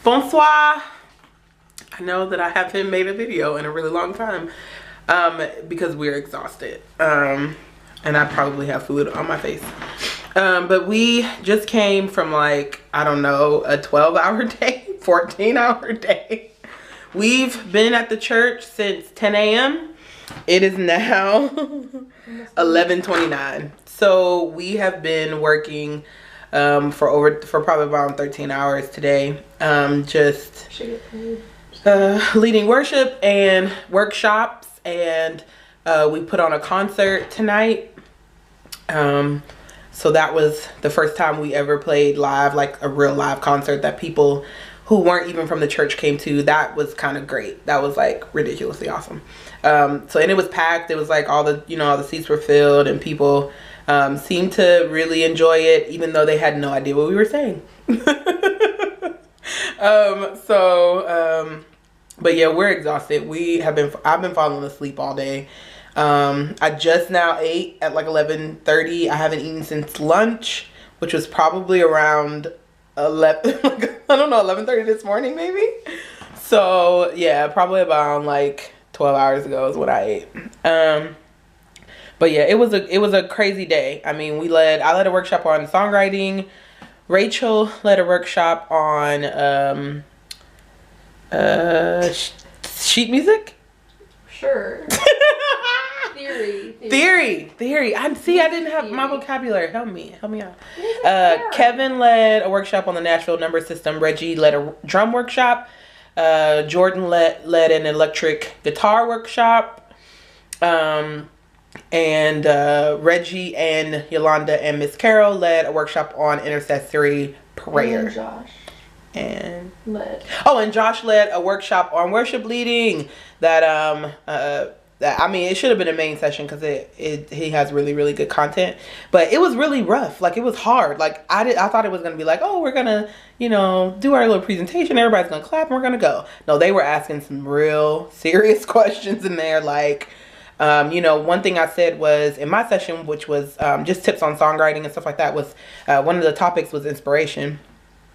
Bonsoir. I know that I haven't made a video in a really long time because we're exhausted and I probably have fluid on my face. But we just came from, like, I don't know, a 12-hour day, 14-hour day. We've been at the church since 10 a.m. It is now 11:29. So we have been working for probably around 13 hours today. Just leading worship and workshops, and we put on a concert tonight. So that was the first time we ever played live, like a real live concert that people who weren't even from the church came to. That was kind of great. That was like ridiculously awesome. And it was packed. It was like all the seats were filled, and people seemed to really enjoy it, even though they had no idea what we were saying. But yeah, we're exhausted. I've been falling asleep all day. I just now ate at like 11:30. I haven't eaten since lunch, which was probably around 11, I don't know, 11:30 this morning maybe. So yeah, probably about like 12 hours ago is what I ate. But yeah, it was a crazy day. I mean, I led a workshop on songwriting. Rachel led a workshop on sheet music. Sure. Theory. I didn't have my vocabulary. Help me out. Kevin led a workshop on the Nashville number system. Reggie led a drum workshop. Jordan led an electric guitar workshop. And Reggie and Yolanda and Miss Carol led a workshop on intercessory prayer. And Josh led a workshop on worship leading that I mean, it should have been a main session because he has really, really good content. But it was really rough. Like, it was hard. Like, I thought it was going to be like, oh, we're going to, you know, do our little presentation. Everybody's going to clap and we're going to go. No, they were asking some real serious questions in there. Like, you know, one thing I said was in my session, which was just tips on songwriting and stuff like that, was one of the topics was inspiration.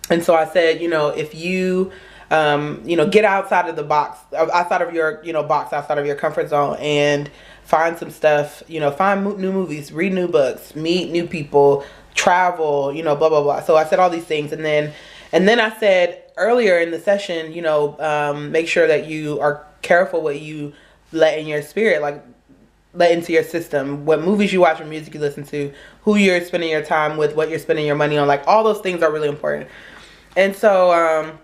And so I said, you know, if you... you know, get outside of the box, outside of your, you know, box, outside of your comfort zone, and find some stuff, you know, find new movies, read new books, meet new people, travel, you know, blah, blah, blah. So I said all these things. And then I said earlier in the session, you know, make sure that you are careful what you let in your spirit, like let into your system, what movies you watch, what music you listen to, who you're spending your time with, what you're spending your money on, like all those things are really important. And so,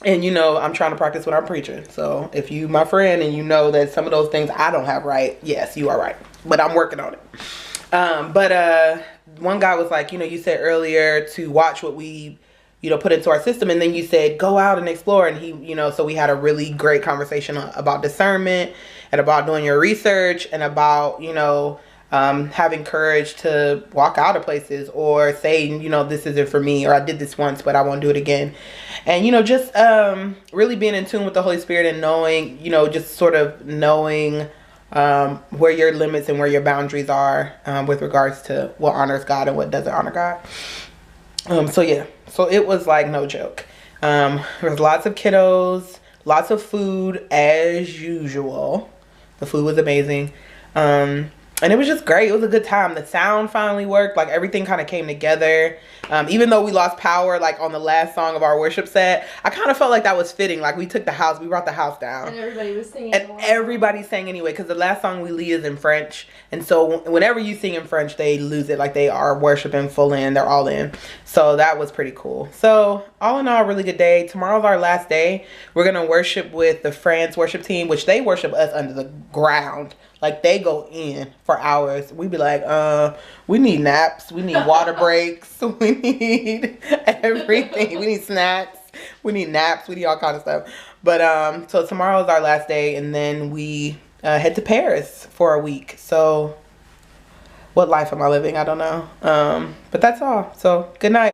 and you know, I'm trying to practice what I'm preaching. So if you my friend and you know that some of those things I don't have right, yes, you are right. But I'm working on it. But one guy was like, you know, you said earlier to watch what we, you know, put into our system. And then you said, go out and explore. And he, you know, so we had a really great conversation about discernment and about doing your research and about, you know, having courage to walk out of places or say, you know, this isn't for me, or I did this once, but I won't do it again. And, you know, just really being in tune with the Holy Spirit and knowing, you know, just sort of knowing where your limits and where your boundaries are with regards to what honors God and what doesn't honor God. So, yeah, so it was like no joke. There was lots of kiddos, lots of food as usual. The food was amazing. And it was just great. It was a good time. The sound finally worked. Like, everything kind of came together. Even though we lost power, like, on the last song of our worship set, I kind of felt like that was fitting. Like, we brought the house down. And everybody was singing. And everybody sang anyway, because the last song we lead is in French. And so whenever you sing in French, they lose it. Like, they are worshiping full in. They're all in. So that was pretty cool. So all in all, really good day. Tomorrow's our last day. We're going to worship with the France worship team, which they worship us under the ground. Like, they go in for hours. We be like, we need naps. We need water breaks. We need everything. We need snacks. We need naps. We need all kinds of stuff. But, so tomorrow is our last day. And then we head to Paris for a week. So what life am I living? I don't know. But that's all. So good night.